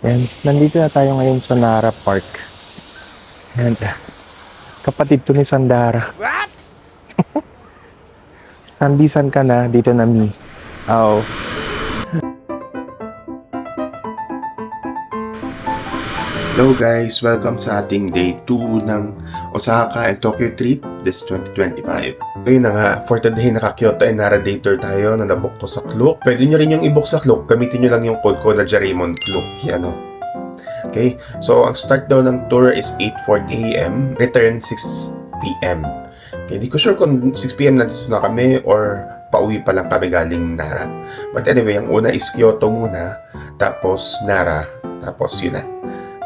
And nandito na tayo ngayon sa Nara Park. And kapatid to ni Sandara. What? Sandisan ka na, dito na mi. Oo. Hello guys, welcome sa ating day 2 ng Osaka and Tokyo trip this 2025. Ayun na nga, for today naka-Kyoto and Nara day tour tayo na nabook to sa Klook. Pwede nyo rin yung i-book sa Klook, gamitin nyo lang yung code ko na Jarimon Klook. Yan o. Okay, so ang start daw ng tour is 8:40 AM, return 6 PM. Okay, di ko sure kung 6 PM nandito na kami or pauwi pa lang kami galing Nara. But anyway, ang una is Kyoto muna, tapos Nara, tapos yun na.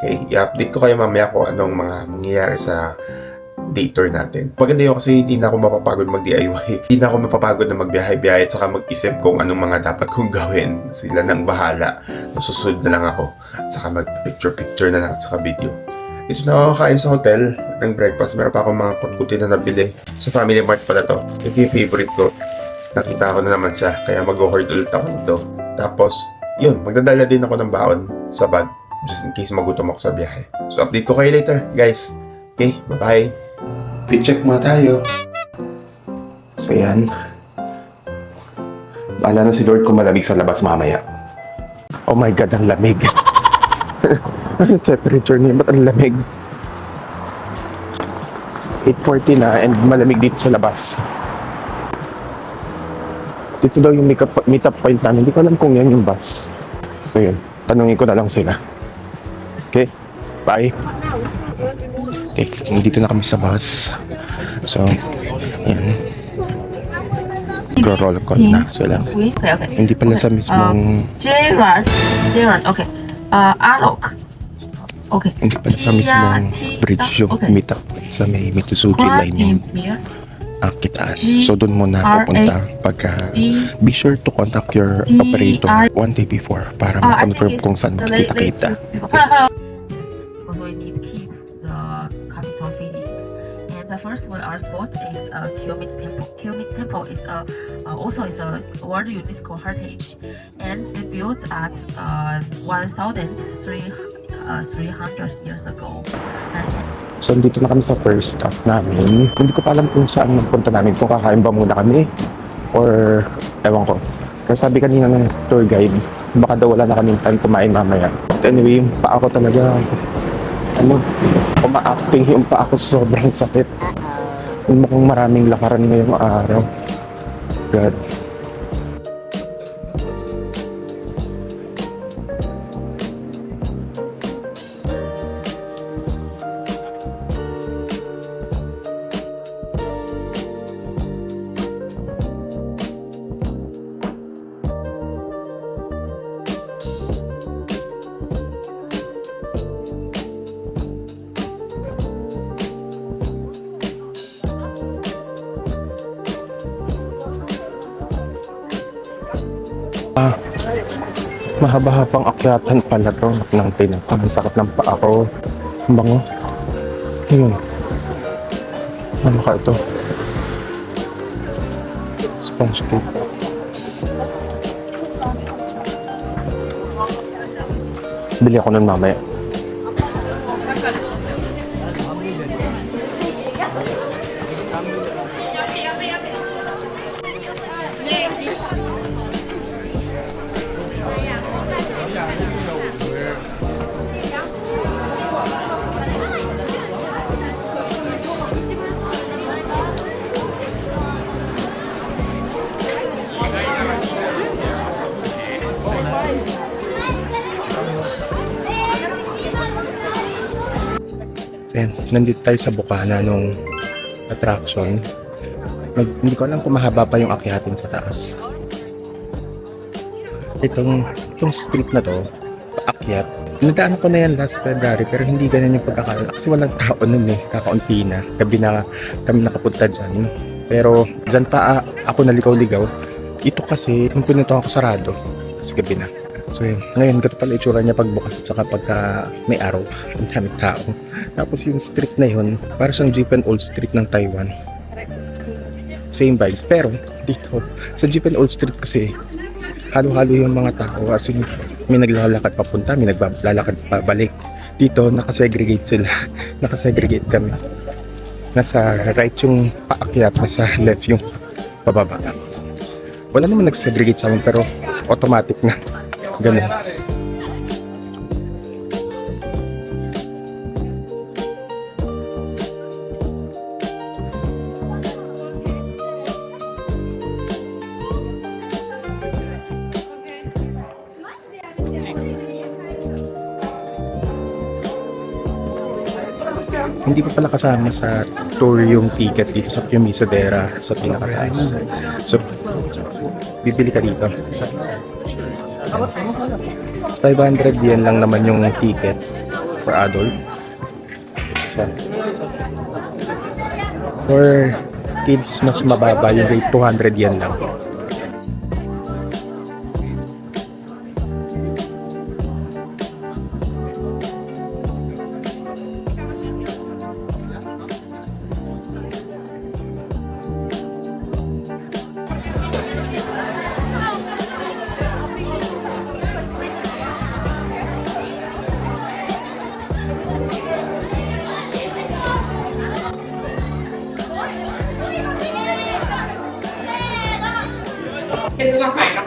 Okay, i-update ko kayo mamaya kung anong mga mangyayari sa day tour natin. Maganda yun kasi hindi na ako mapapagod mag-DIY. Hindi na ako mapapagod na magbiyahe-biyahe at saka mag-isip kung anong mga dapat kong gawin. Sila nang bahala. Masusunod na lang ako. At saka mag-picture-picture na lang at saka video. Dito na ako kain sa hotel ng breakfast. Meron pa akong mga kutkuti na nabili. Sa Family Mart pala to. Ito yung favorite ko. Nakita ko na naman siya. Kaya mag-hoard ulit ako nito. Tapos, yun. Magdadala din ako ng baon sa bag. Just in case magutom ako sa biyahe. So, update ko kayo later, guys. Okay, bye-bye. Fit check muna tayo. So, yan. Bahala na si Lord kung malamig sa labas mamaya. Oh my God, ang lamig. Ang temperature niya, ba't ang lamig? 8:40 na and malamig dito sa labas. Dito daw yung meet-up point namin. Hindi ko alam kung yan yung bus. So, yun. Tanungin ko na lang sila. Okay, bye. Okay, dito na kami sa bus. So, yan. Roll call na. So lang. Okay. Hindi pala sa mismong... Gerard, okay. Alok. Okay. Hindi pala sa mismong bridge yung meet up sa may Mitsuzuki line yung kitaan. So, doon muna pupunta pagka... Be sure to contact your operator one day before para ma-confirm kung saan magkita-kita. Because we need to keep the capital feeling. And the first one, our spot is Kiyomizu Temple. Kiyomizu Temple is also is a World UNESCO Heritage, and it built at 1,300 years ago. So, dito na kami sa first stop namin. Hindi ko pa alam kung saan magpunta namin. Kung kakain ba muna kami or ewan ko. Kasi sabi kanina ng tour guide, baka daw wala na kaming time kumain mamaya. But anyway, yung paa ko talaga, uma-acting yung paa ko sobrang sakit. Mukhang maraming lakaran ngayong araw. God. Mahaba-habang akyatan pala to ng tinapa. Ang sakit ng paa ko. Ang bango. Ayun. Ano ka ito? Sponge cake. Bili ako nun mamaya. Ayan, nandito tayo sa bukana nung attraction. Hindi ko alam kung mahaba pa yung akyatin sa taas. Itong street na to, paakyat. Nadaan ko na yan last February pero hindi ganun yung pagkakala. Kasi walang tao nun eh, kakaunti na. Gabi na kami nakapunta dyan. Pero dyan pa ako naligaw-ligaw. Ito kasi, yung pinuntahan ko sarado. Kasi gabi na. So yun, ngayon ganito pala itsura niya pagbukas at saka pagka may araw, ang daming tao. Tapos yung street na yun, para siyang Jeep and Old Street ng Taiwan. Same vibes, pero dito, sa Jeep and Old Street kasi, halo-halo yung mga tao. As in, May naglalakad papunta, may naglalakad pabalik. Dito, nakasegregate sila. Nakasegregate kami. Nasa right yung paakyat, nasa left yung pababa. Wala naman nagsegregate sa amin, pero automatic na. Ganun. Hindi pa pala kasama sa tour yung ticket dito sa Pumisodera sa pinakataas. So, bibili ka dito. 500 yen lang naman yung ticket for adult. For kids, mas mababa yung rate, 200 yen lang.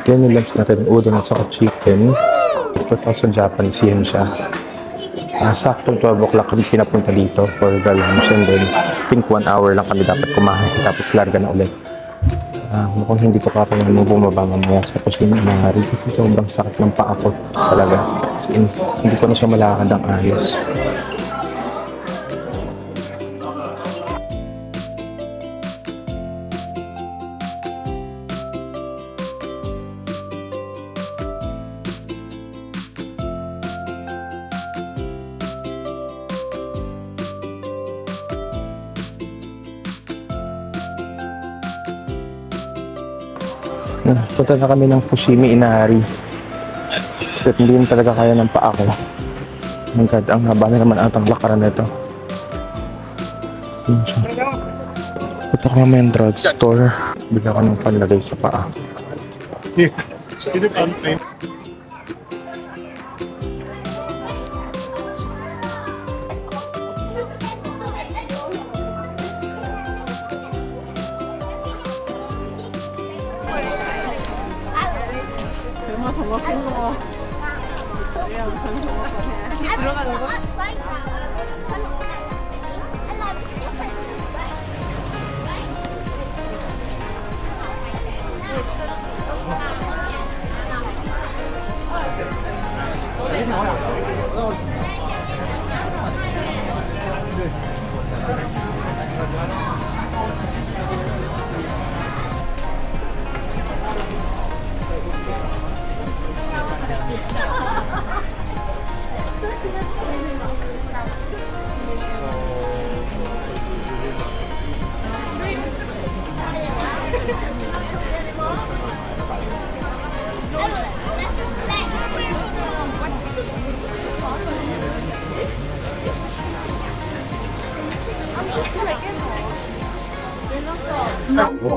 Yan yung lunch natin, udon at saka chicken. 4,000 Japanese yen siya. Saktong 12 o'clock kami pinapunta dito for the lunch, and then I think 1 hour lang kami dapat kumain tapos larga na ulit. Mukhang hindi ko pa kaya bumaba mamaya sa Pushimi Inari kasi sobrang sakit ng paa ko talaga. Kasi hindi ko na siya malakad ang ayos. Punta na kami ng Fushimi Inari. Shit, hindi na talaga kaya ng paa ko. Oh God, ang haba na naman atang lakaran na ito. Yun siya. Punta ko mamaya ng drugstore. Bigla ko ng panlagay sa paa.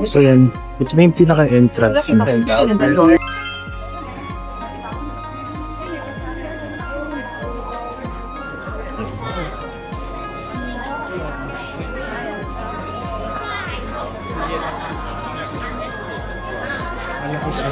So yan, ito na yung pinaka-entrance na. Malaki siya.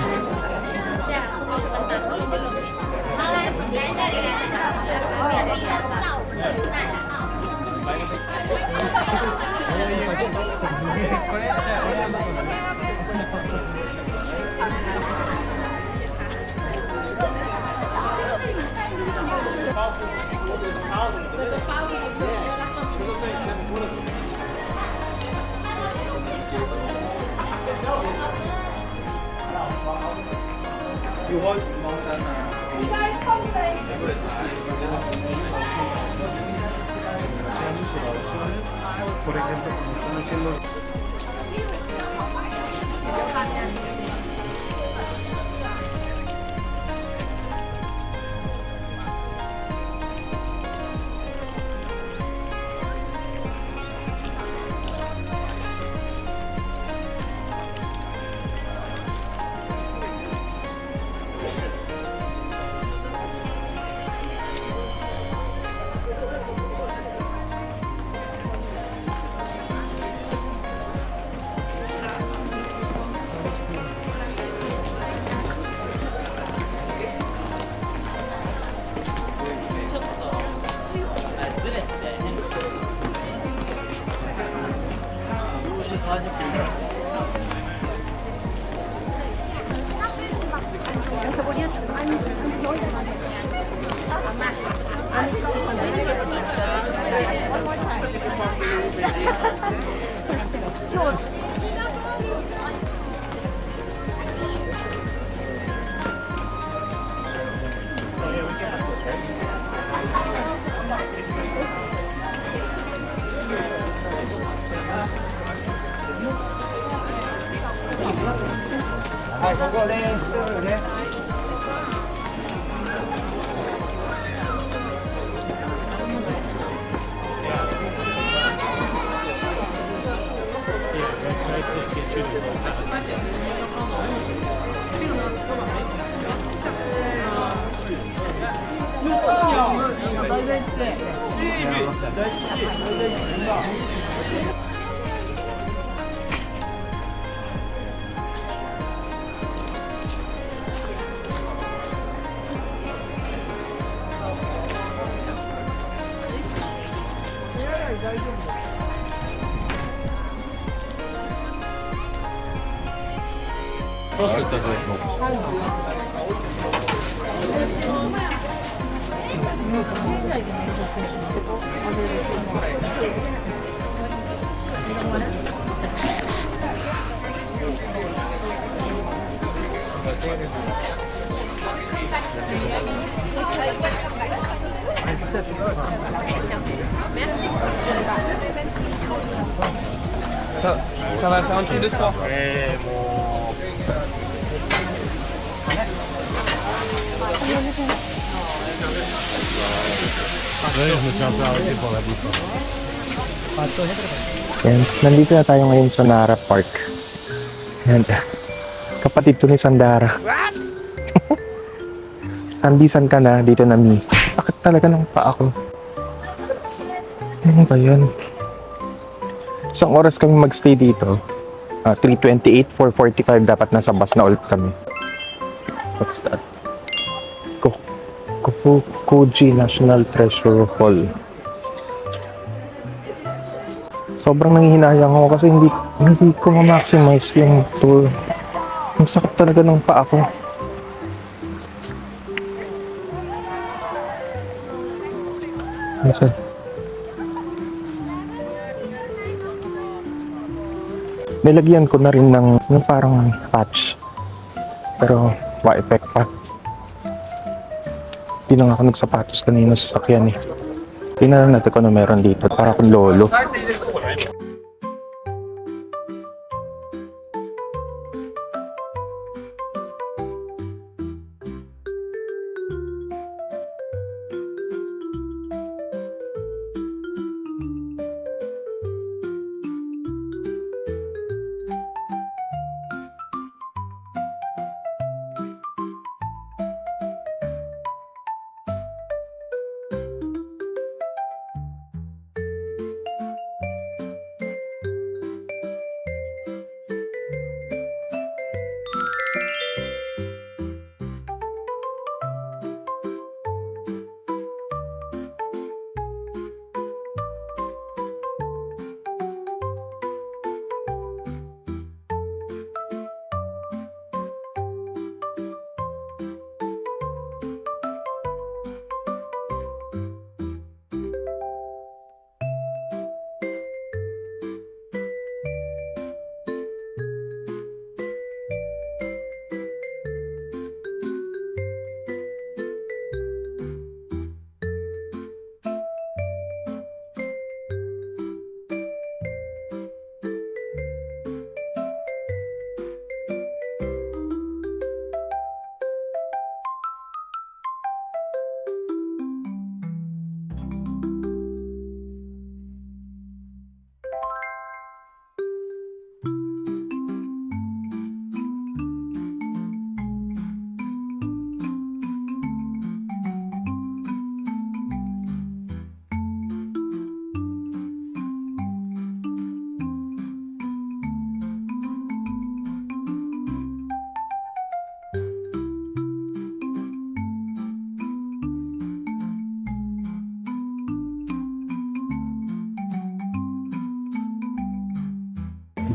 Por ejemplo, como están haciendo Ça va faire un petit 2-3. Yan, nandito na tayo ngayon sa Nara Park. Yan. Kapatid to ni Sandara. Sandisan ka na, dito na mi. Sakit talaga ng paa ko. Ano ba yan? Isang oras kami magstay dito. 3:28, 4:45 dapat nasa bus na ulit kami. What's that? Kofukuji National Treasure Hall. Sobrang nanghihinayang ako kasi hindi ko ma-maximize yung tour. Ang sakit talaga ng paa ko. Ano. Nilagyan ko na rin ng parang patch. Pero wa-effect pa. Hindi na nga ako nagsapatos kanina sa sakyan eh. Tingnan natin kung ano meron dito. Para akong lolo.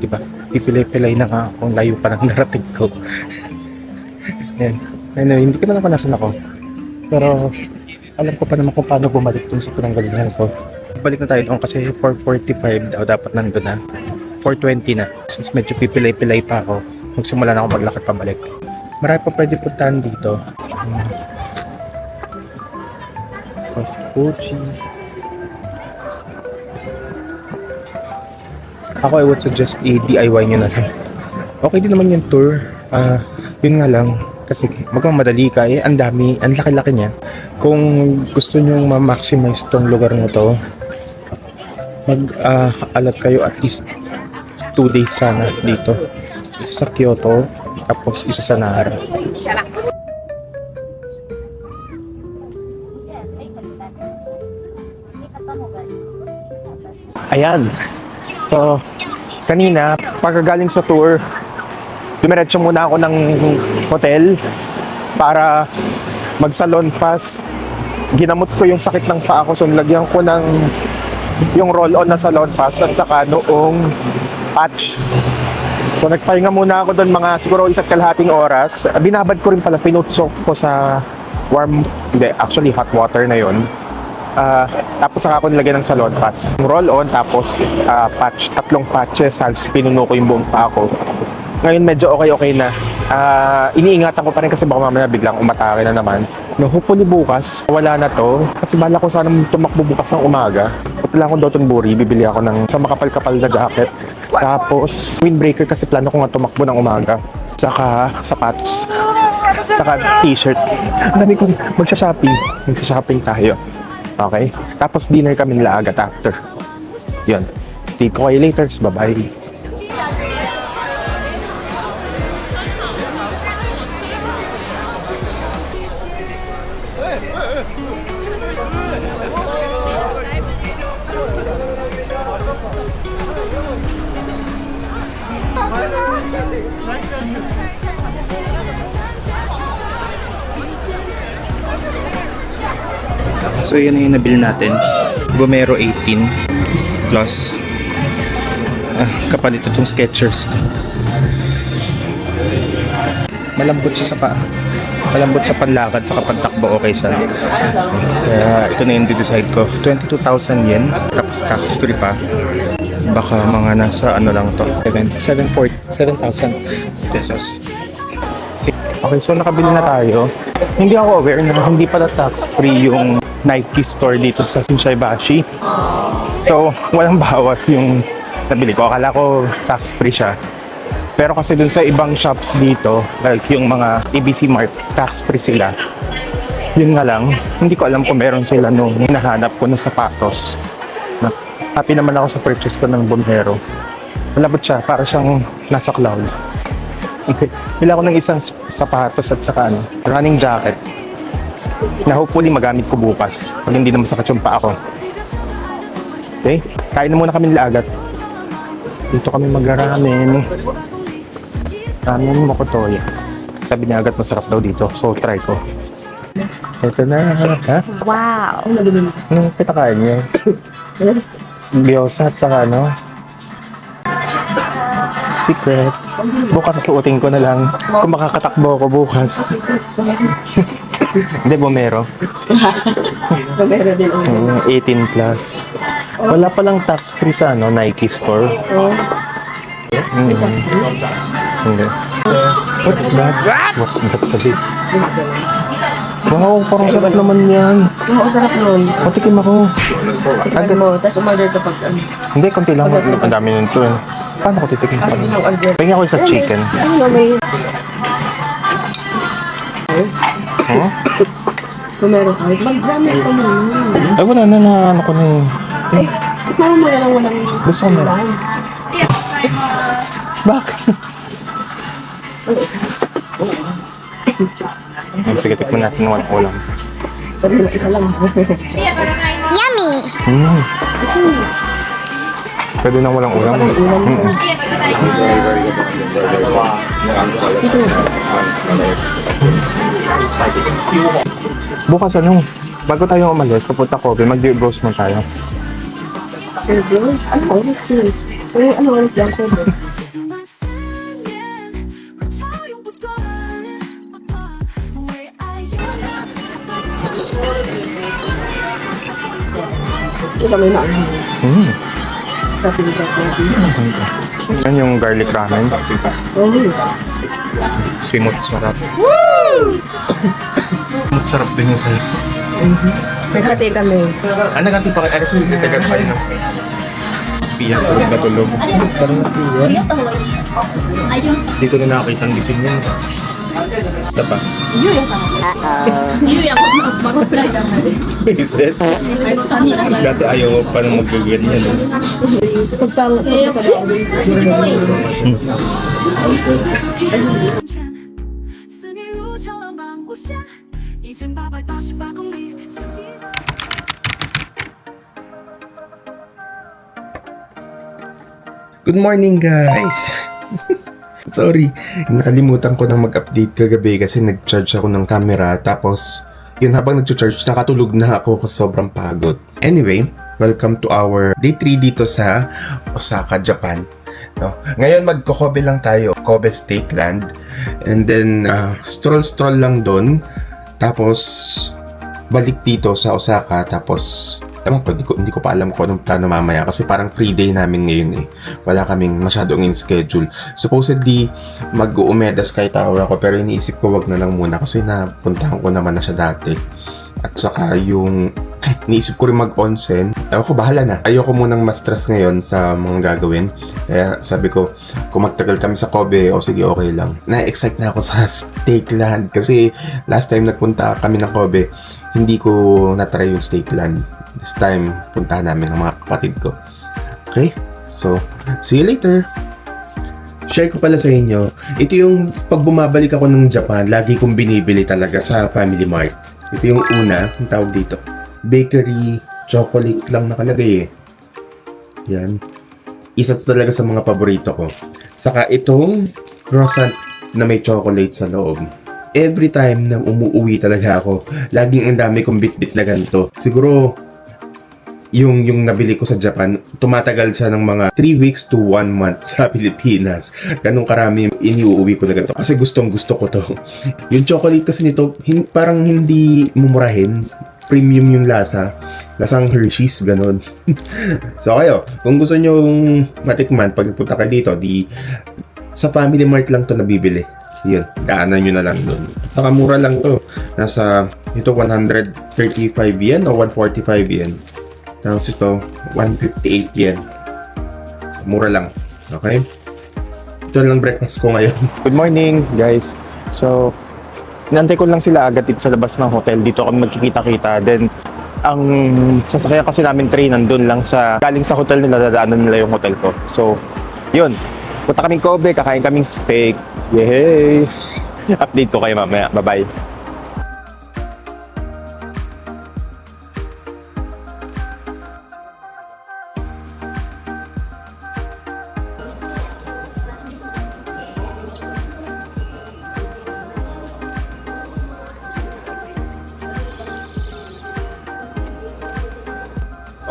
Diba? Pipilay-pilay na nga akong layo pa ng narating ko. Yan. Anyway, hindi ko na naman nasan ako. Pero alam ko pa naman kung paano bumalik dun sa pinanggalingan ko. Balik na tayo doon kasi 4:45 daw dapat nandun na. 4:20 na. Since medyo pipilay-pilay pa ako, magsimula na ako maglakad pabalik. Marami pa pwede puntahan dito. Fuji. Ako, I would suggest i-DIY nyo na lang. Okay din naman yung tour. Yun nga lang, kasi magmamadali ka ang dami, ang laki-laki niya. Kung gusto nyo ma-maximize tong lugar na to, mag-alat kayo at least 2 days sana dito. Isa sa Kyoto, tapos isa sa Nara. Ayan. So, kanina, pagkagaling sa tour, dumiretso muna ako ng hotel para mag-salon pass. Ginamot ko yung sakit ng paa ko, so nilagyan ko ng yung roll-on na salon pass at saka noong patch. So, nagpahinga muna ako doon mga siguro 1.5 oras. Binabad ko rin pala, pinutsok ko sa actually hot water na yon. Tapos saka ako nilagyan ng salon pass. Roll-on, tapos patch, 3 patches, halos pinuno ko yung buong paa ko. Ngayon medyo okay na. Iniingatan ko pa rin kasi baka mamaya biglang umatake na naman. No, hopefully bukas, wala na to. Kasi bala ko sana tumakbo bukas ng umaga. Punta lang ako Dotonbori, bibili ako ng sa makapal-kapal na jacket. Tapos windbreaker kasi plano ko nga tumakbo ng umaga. Saka sapatos. Saka t-shirt. Ang dami kong magsha-shopping tayo. Okay? Tapos dinner kami nila agad after. Yun. Take ko kayo later. Bye-bye. So yun na yung nabili natin. Vomero 18 plus kapalit itong Skechers. Malambot siya sa paa. Malambot sa panlakad, sa pagtakbo okay siya. Kaya ito na yung decide ko. 22,000 yen. Tapos tax free pa. Baka mga nasa ano lang to. 7,000 pesos. Okay, so nakabili na tayo. Hindi ako aware na hindi pala tax free yung Nike store dito sa Shinsaibashi. So, walang bawas yung nabili ko. Akala ko tax free siya. Pero kasi dun sa ibang shops dito, like yung mga ABC Mart, tax free sila. Yun nga lang, hindi ko alam kung meron sila nung hinahanap ko ng sapatos. Happy naman ako sa purchase ko ng Vomero. Malabot siya, para siyang nasa cloud. Okay. Bili ako ng isang sapatos at saka running jacket na hopefully magamit ko bukas pag hindi na masakit yung paa ko. Okay? Kain na muna kami nila agad. Dito kami mag-ramen. Ramen Mokotoya. Sabi niya agad masarap daw dito. So try ko. Ito na. Ha? Wow! Anong pitakain niya? Gyoza at saka secret. Bukas susuotin ko na lang kung makakatakbo ako bukas. Hindi, Vomero. Vomero din. 18 plus. Wala palang tax free sa Nike store. Hindi. What's that? What's that tabi? Wow, parang sarap naman yan. Oo, sarap nun. Patikim ako. Agad mo, tapos umorder ka pag Hindi, konti lang. Ang dami nito eh. Paano ko titikim pa? Pagin ako sa chicken. ano may... Huh? Vomero ka. Mag-ramen ka muna. Ay, wala na ano ko na eh. Eh, tikman mo na lang walang... Gusto ko meron. Bakit? Sige, tikman natin ng walang ulam. Sabi mo, isa lang. Pwede nang walang ulam. Bukas bago tayo umalis, papunta Kobe, mag-deer bros mo tayo. Ano? Eh, ano oras ba ako? Ito may naano. Sa pinita ko. Yan yung garlic ramen. Oh. Simot sarap. Simot sarap din yung sa'yo. Nagkati kami. Ano nga pa kaya kasi titagal pa yun. Piya, tulog na tulog. Parang piya. Hindi ko na nakakita ang gising niya. Ito pa. Is it? Dati ayaw pa nang mag-ganyan. Pagpangat ko sa kanya. 思念如潮浪漫无限，1888公里。 Good morning, guys! Sorry, nakalimutan ko nang mag-update kagabi kasi nag-charge ako ng camera. Tapos, yun habang nag-charge, nakatulog na ako kasi sobrang pagod. Anyway, welcome to our day 3 dito sa Osaka, Japan. No? Ngayon, magko-Kobe lang tayo. Kobe State Land. And then, stroll-stroll lang doon. Tapos, balik dito sa Osaka. Tapos, ewan ko, hindi ko pa alam kung anong plano mamaya kasi parang free day namin ngayon eh. Wala kaming masyadong in schedule. Supposedly, mag-Umeda Sky Tower ako pero iniisip ko wag na lang muna kasi napuntahan ko naman na siya dati. At saka yung iniisip ko rin mag-onsen. Ewan ko, bahala na. Ayoko munang ma-stress ngayon sa mga gagawin. Kaya sabi ko, kung magtagal kami sa Kobe, o sige, okay lang. Na-excite na ako sa Steak Land kasi last time nagpunta kami ng Kobe, hindi ko na-try yung Steak Land. This time, puntahan namin ang mga kapatid ko. Okay? So, see you later! Share ko pala sa inyo, ito yung pag bumabalik ako ng Japan, lagi kong binibili talaga sa Family Mart. Ito yung una, yung tawag dito. Bakery, chocolate lang nakalagay eh. Yan. Isa to talaga sa mga paborito ko. Saka itong croissant na may chocolate sa loob. Every time na umuwi talaga ako, laging ang dami kong bit-bit na ganito. Siguro, yung nabili ko sa Japan, tumatagal siya ng mga 3 weeks to 1 month sa Pilipinas. Ganong karami iniuuwi ko na ganito. Kasi gustong gusto ko to. Yung chocolate kasi nito, parang hindi mumurahin. Premium yung lasa. Lasang Hershey's, ganon. So kayo, kung gusto nyo matikman, pag punta kayo dito, sa Family Mart lang to nabibili. Yun, daanan nyo na lang doon. Nakamura lang to. Nasa, ito 135 yen o 145 yen. Tapos ito, 158 yen. Mura lang. Okay? Ito lang breakfast ko ngayon. Good morning, guys. So, inantay ko lang sila agad dito sa labas ng hotel. Dito kami magkikita-kita. Then, ang sasakyan kasi namin train nandun lang galing sa hotel nila, dadaanan nila yung hotel ko. So, yun. Punta kaming Kobe, kakain kaming steak. Yay! Update ko kayo mamaya. Bye-bye.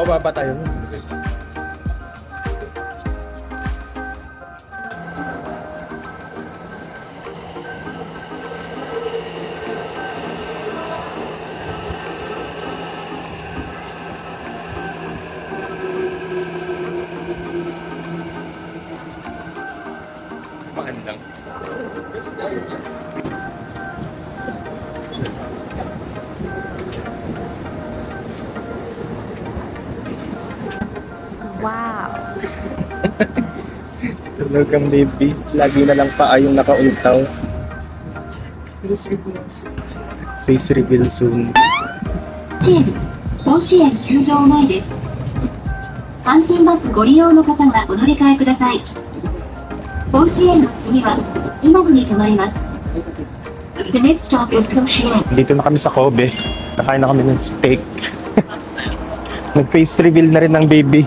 O, baba tayo. Magandang. Talagang baby, lagi na lang paa yung nakaultaw. Face reveal soon. 支援甲子園球場前です。阪神バスご利用の方がお乗り換えください。甲子園の次は今治に停まります。The next stop is 甲子園。 Dito na kami sa Kobe. Nakain na kami ng steak. Nag-face reveal na rin ng baby.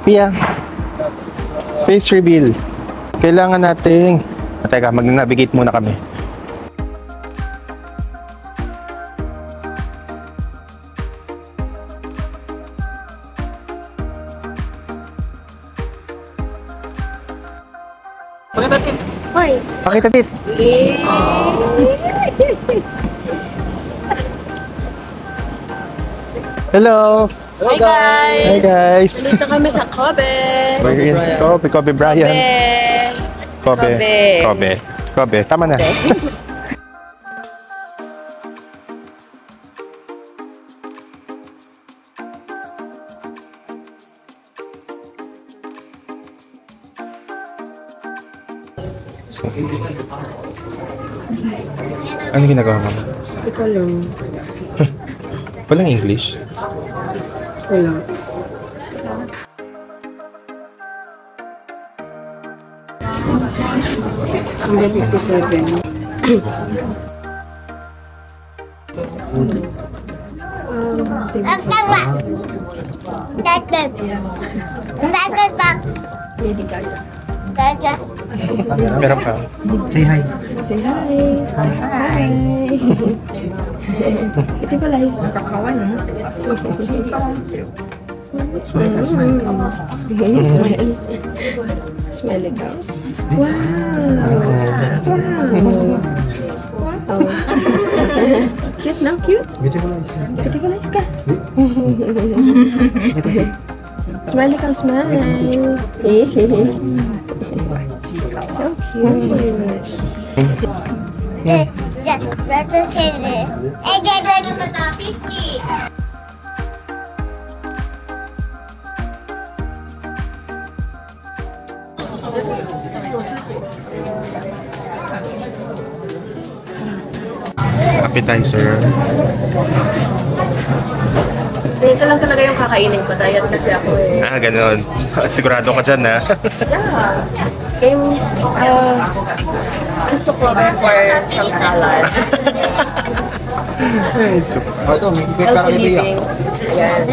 Pia, face reveal. Kailangan nating... Teka, mag-navigate muna kami. Pakita tit. Hello. Hi guys! Hi guys. Dito kami sa Kobe. We're in Kobe Brian. Kobe. Tama na. Ano ginagawa mo? Ikaw lang. Walang English? Wala. Hanggang 57. Lady Gaga. Meron pa. Say hi. Say hi. Hi. Ito pala is kakawan eh. Smile. Smile. Smile ikaw. Wow. Wow. Cute na, cute. Beautiful eyes ka. Smile ikaw, smile. So cute. Appetizer. Ito lang talaga yung kakainin ko. Diet kasi ako eh. Ah, ganun. Sigurado ka dyan, ha? Yeah. Gusto ko for some salad. Healthy living. Ayan.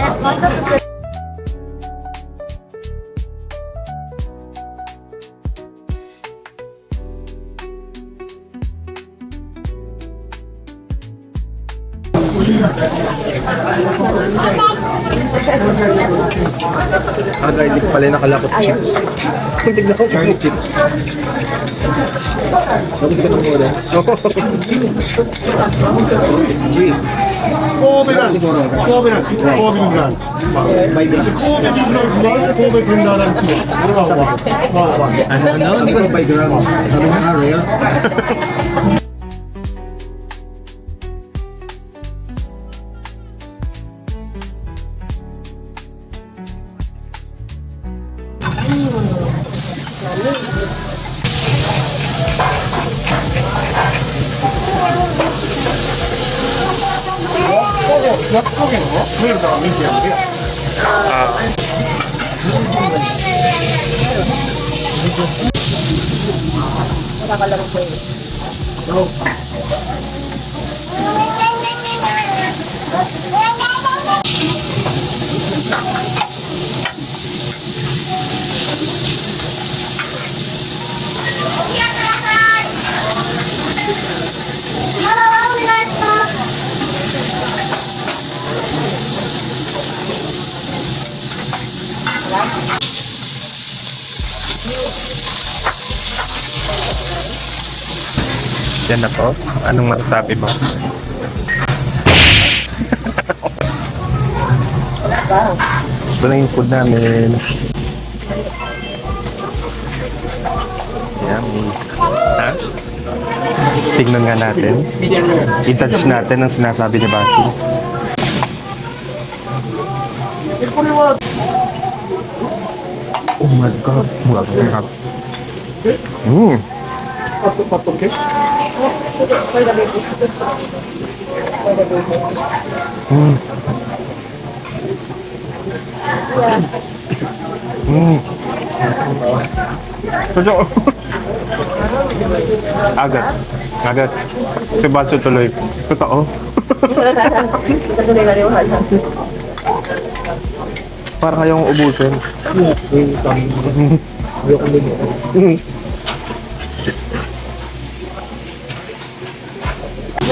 Ah, garlic pala yung nakalapot chips. Tignan ko, garlic chips. Bakit ka nang muna? Ano? Hindi ko na 5 grams. Sabi na rare. Yan na po. Anong masasabi mo? Ito na yung food namin. Yummy. Ha? Tignan nga natin. I-judge natin ang sinasabi ni Basi. Oh my God. Masarap. Totoo. Agad. Si Baso tuloy. Totoo. Para kayong ubusin.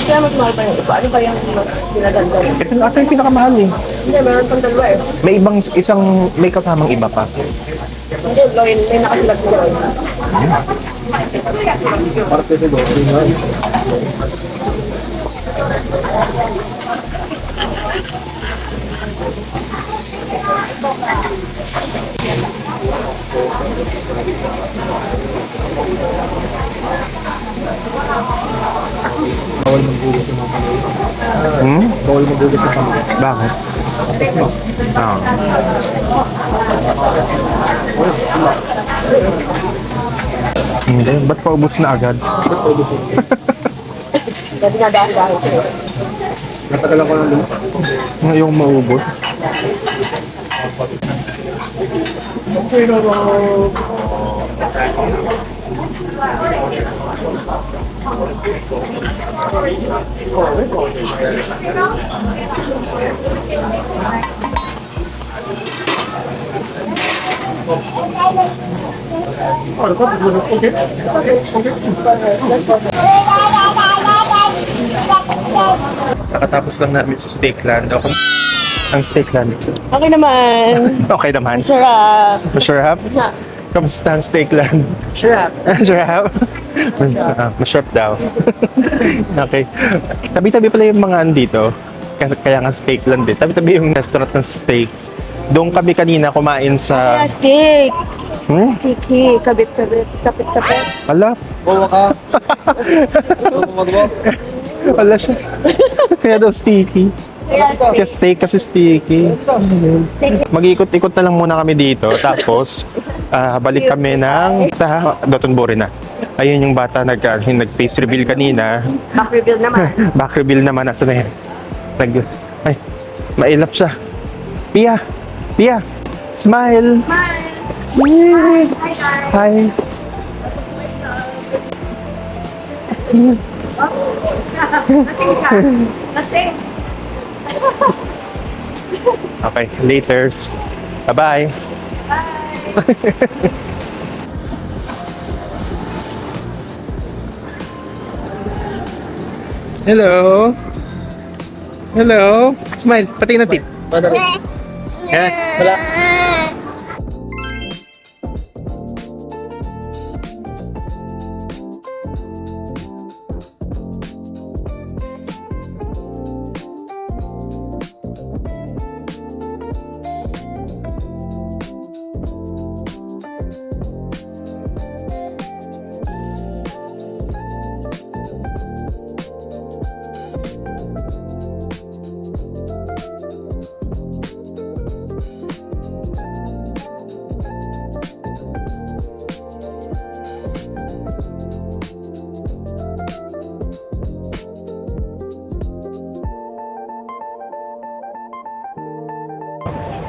Kaya mas mahal pa yung iba. Ano ba yung mas pinaganda rin? Ito na ata yung pinakamahal eh. Hindi, meron pang dalawa eh. May kasamang iba pa. Hindi, Loin. May nakasilag mo Loin. Hmm? Bakit? Ah. Hindi, ba't paubos na agad? Natagalan ko lang din. Ngayong maubos. Nakatapos lang namin sa Steakland. Ako ang Steakland. Okay naman. Okay naman. Sarap. Masarap? Kamusta ang Steakland? Sarap. Masarap? Masarap daw. Okay. Tabi-tabi pala yung mga andito. Kaya nga Steakland eh. Tabi-tabi yung restaurant ng steak. Doon kami kanina kumain sa... Steak. Hmm? Sticky. Kabit-kabit. Kapit-kapit. Wala. Bawa ka. Wala siya. Kaya daw sticky. Kaya steak kasi sticky. Mag-ikot-ikot na lang muna kami dito. Tapos, balik kami ng sa Dotonbori na. Ayun yung bata nag-face reveal kanina. Back reveal naman. Back reveal naman. Nasa na yan? Ay, mailap siya. Pia! Pia! Smile! Hi! Okay, laters. Bye-bye. Hello. Hello. Smile. Pati na tip. Yeah. Wala.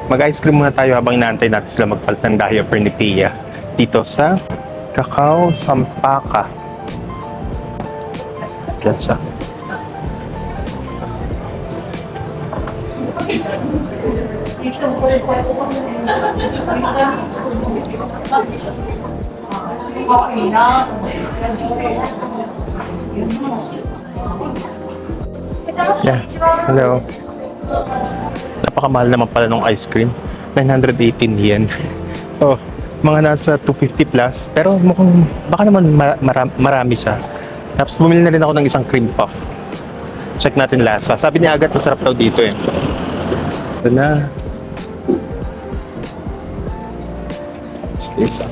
Mag-ice cream muna tayo habang inaantay natin sila magpalit ng diaper ni Pia dito sa Cacao Sampaka. Diyan siya. Yeah, hello. Napakamahal naman pala ng ice cream. 918 yen. So, mga nasa 250 plus. Pero mukhang, baka naman marami siya. Tapos bumili na rin ako ng isang cream puff. Check natin lasa. Sabi ni Agat, masarap daw dito eh. Ito na. Isa.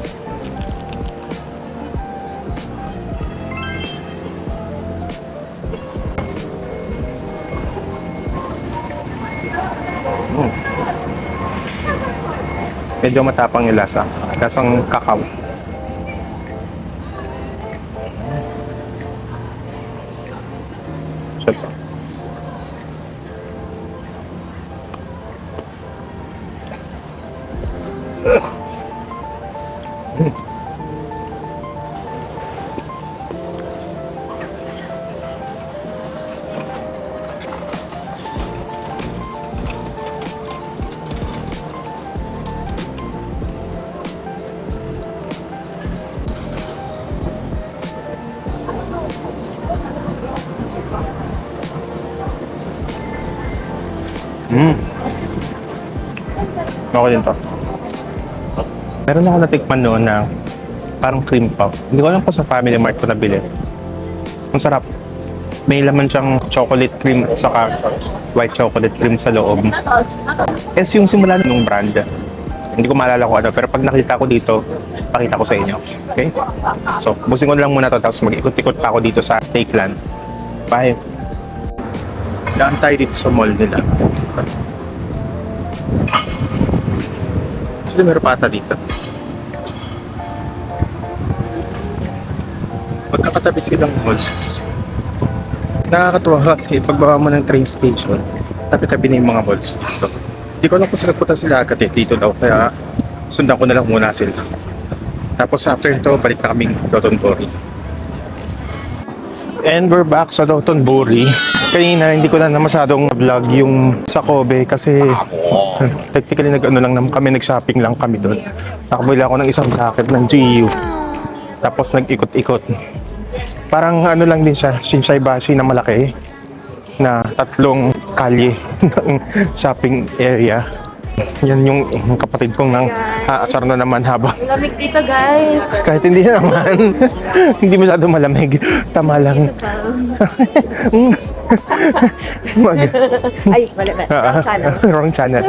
Medyo matapang yung lasa. Lasang kakao. So, ito. Okay din to. Meron ako natikman noon na Parang cream puff. Hindi ko alam kung sa Family Mart ko nabili. Ang sarap. May laman siyang chocolate cream at saka white chocolate cream sa loob. Es yung simula ng brand. Hindi ko maalala kung ano, pero pag nakita ko dito, pakita ko sa inyo. Okay? So, busin ko na lang muna to, tapos mag-ikot-ikot pa ako dito sa Steakland. Bye! Daan tayo dito sa mall nila. Actually, meron pa ata dito. Magkakatabi silang malls. Nakakatuwa kasi pagbaba mo ng train station, tabi-tabi na yung mga malls dito. Hindi ko alam kung saan nagpunta sila agad dito daw, kaya sundan ko na lang muna sila. Tapos after ito, balik na kaming Dotonbori. And we're back sa Dotonbori. Kanina hindi ko na masyadong vlog yung sa Kobe kasi technically kami nag-shopping lang kami doon. Nakabili ako ng isang jacket ng GU. Tapos nag-ikot-ikot. Parang ano lang din siya, Shinsaibashi na malaki na 3 kalye ng shopping area. Yan yung kapatid kong nang aasar na naman habang Lamig dito, guys. kahit hindi naman hindi masyado malamig, tama lang. Ay, mali. Wrong channel. Wrong channel.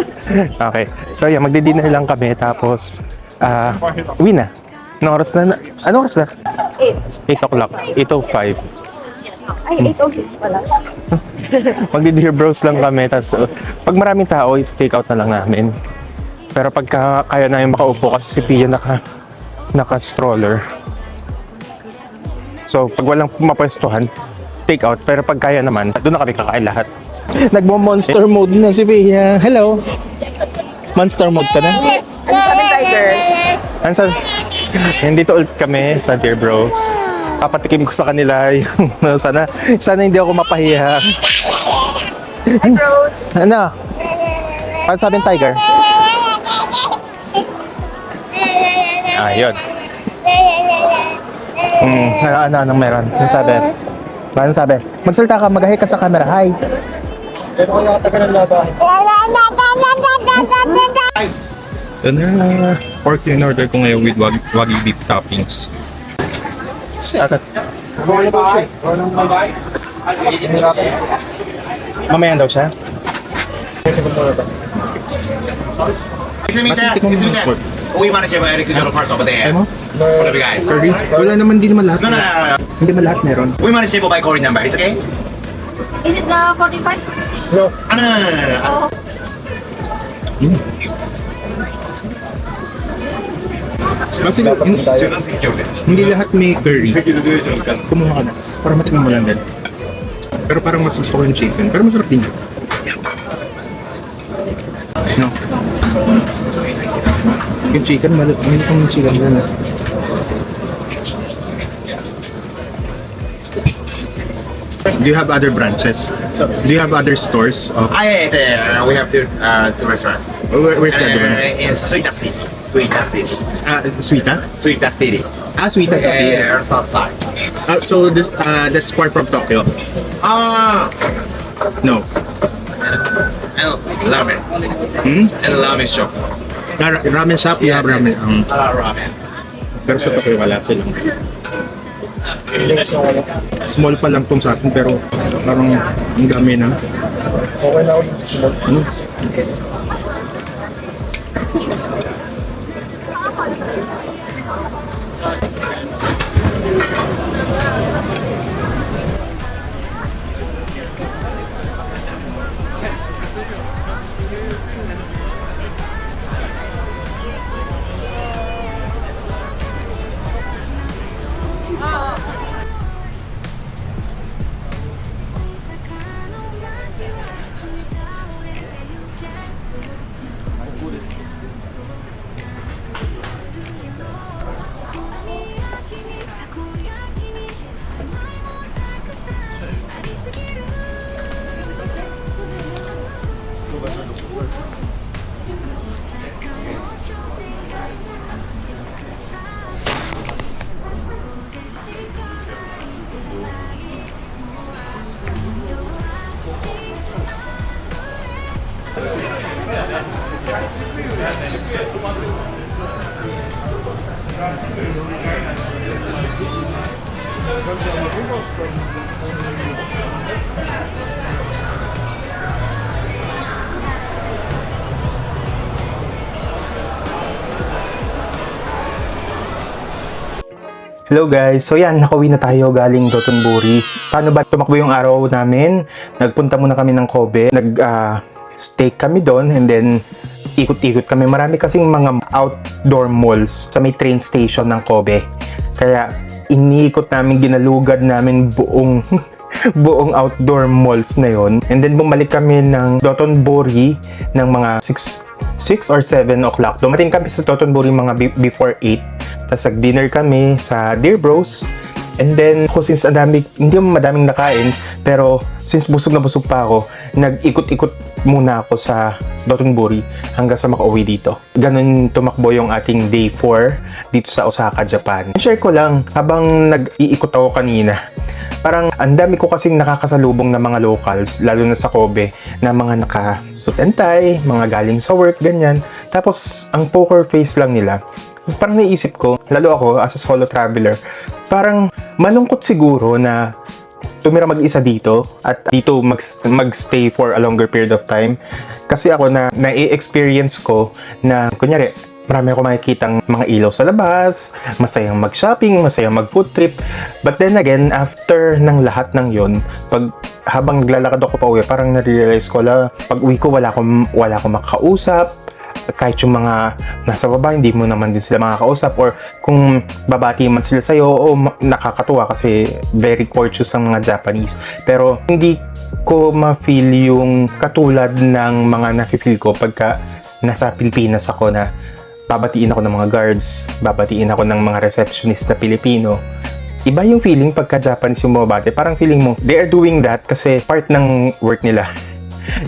Okay, so yeah, magdi-dinner lang kami tapos uwi na. Anong oras na? Anong oras na? 8 o'clock. 8:05. Ay, 8:06 pala. Magdi-dear bros lang kami. Tapos, pag maraming tao, take out na lang namin. Pero pagka kaya namin makaupo kasi si Pia naka-stroller. So, pag walang mapwestuhan, take out. Pero pag kaya naman, doon na kami kakain lahat. Nagmo-monster mode na si Pia. Hello! Monster mode ka na? Ano sabi, Tiger? Ano sa... Nandito ulit kami sa Dear Bros. Papatikim ko sa kanila yung sana hindi ako mapahiya. Hi, bros. Ano? Ano sabi ng Tiger? Yun. Anong meron? Ano sabi? Ano sabi? Magsalita ka, mag-hi ka sa camera. Hi. Pero kaya katagal ng labahin. Ito na. Pork in order ko ngayon with wagyu beef toppings. Agad. Mamaya daw siya. We manage to Eric Jolo first over there. Ano? What have you guys? Curry? Wala naman, hindi naman lahat. No, no, no, no. Hindi naman lahat meron. We manage to by Corey number. It's okay? Is it the 45? No, no, no. Kasi hindi lahat may curry. Kumuha ka na. Para matikman mo lang din. Pero parang mas gusto ko yung chicken. Pero masarap din yun. No. Yung chicken, malit yung chicken na. Do you have other branches? Do you have other stores? Of, Yes, we have two restaurants. where's the other one? In Suita City. Suita City. Suita? Suita City. Suita City. South side. So this that's far from Tokyo. No. And ramen. And ramen shop. Ramen shop, you have ramen. Ramen. Pero sa Tokyo wala silang. Small pa lang tong sa atin pero parang ang dami na. Okay na ulit. Ano? Hello guys, so yan, nakauwi na tayo galing Dotonbori. Paano ba tumakbo yung araw namin? Nagpunta muna kami ng Kobe, stay kami doon, and then ikot-ikot kami. Marami kasing mga outdoor malls sa may train station ng Kobe. Kaya iniikot namin, ginalugad namin buong buong outdoor malls na yon. And then bumalik kami ng Dotonbori ng mga 6 or 7 o'clock. Dumating kami sa Dotonbori mga before 8. Tapos nag-dinner kami sa Dear Bros. And then, since hindi mo madaming nakain, pero since busog na busog pa ako, nag-ikot-ikot muna ako sa Dotonbori hanggang sa makauwi dito. Ganun tumakbo yung ating day 4 dito sa Osaka, Japan. Share ko lang, habang nag-iikot ako kanina, parang ang dami ko kasing nakakasalubong na mga locals, lalo na sa Kobe, na mga naka-suit and tie, mga galing sa work, ganyan. Tapos, ang poker face lang nila. Tapos parang naisip ko, lalo ako as a solo traveler, parang malungkot siguro na tumira mag-isa dito at dito mag-stay for a longer period of time. Kasi ako na-experience ko na, kunyari, marami ako makikitang mga ilaw sa labas, masayang mag-shopping, masayang mag-food trip. But then again, after ng lahat ng yon, habang naglalakad ako pa uwi, parang na-realize ko, pag uwi ko, wala akong makakausap. Kahit yung mga nasa baba, hindi mo naman din sila makakausap, or kung babati man sila sa'yo, nakakatuwa kasi very courteous ang mga Japanese. Pero hindi ko ma-feel yung katulad ng mga na-feel ko pagka nasa Pilipinas ako, na babatiin ako ng mga guards, babatiin ako ng mga receptionist na Pilipino. Iba yung feeling pagka Japanese yung bumabati. Parang feeling mo, they are doing that kasi part ng work nila.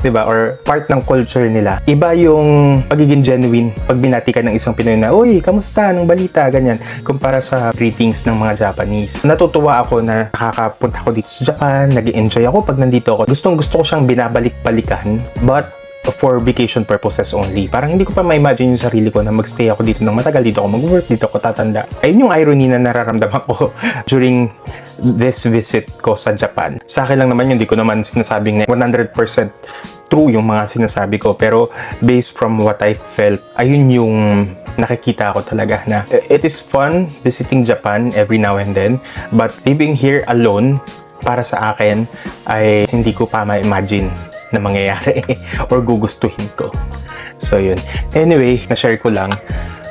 Diba? Or part ng culture nila. Iba yung pagiging genuine pag binati ka ng isang Pinoy na, uy, kamusta? Anong balita? Ganyan. Kumpara sa greetings ng mga Japanese. Natutuwa ako na nakakapunta ako dito sa Japan. Nag-enjoy ako pag nandito ako. Gustong-gusto ko siyang binabalik-balikan. But for vacation purposes only. Parang hindi ko pa ma-imagine yung sarili ko na magstay ako dito ng matagal. Dito ako mag-work, dito ako tatanda. Ayun yung irony na nararamdaman ko during this visit ko sa Japan. Sa akin lang naman yun, hindi ko naman sinasabing na 100% true yung mga sinasabi ko. Pero based from what I felt, ayun yung nakikita ko talaga na it is fun visiting Japan every now and then. But living here alone, para sa akin, ay hindi ko pa ma-imagine na mangyayari or gugustuhin ko. So yun. Anyway, na-share ko lang.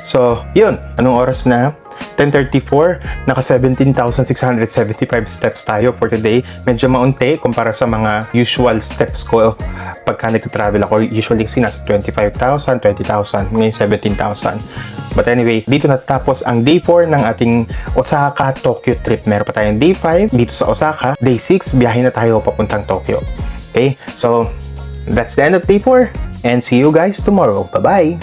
So yun, anong oras na? 10:34, naka 17,675 steps tayo for today. Medyo maunti kumpara sa mga usual steps ko pagka nagta-travel ako. Usually kasi nasa 25,000, 20,000, ngayon 17,000. But anyway, dito natapos ang day 4 ng ating Osaka-Tokyo trip. Meron pa tayong day 5 dito sa Osaka. Day 6, biyahe na tayo papuntang Tokyo. Okay, so that's the end of day 4 and see you guys tomorrow. Bye-bye!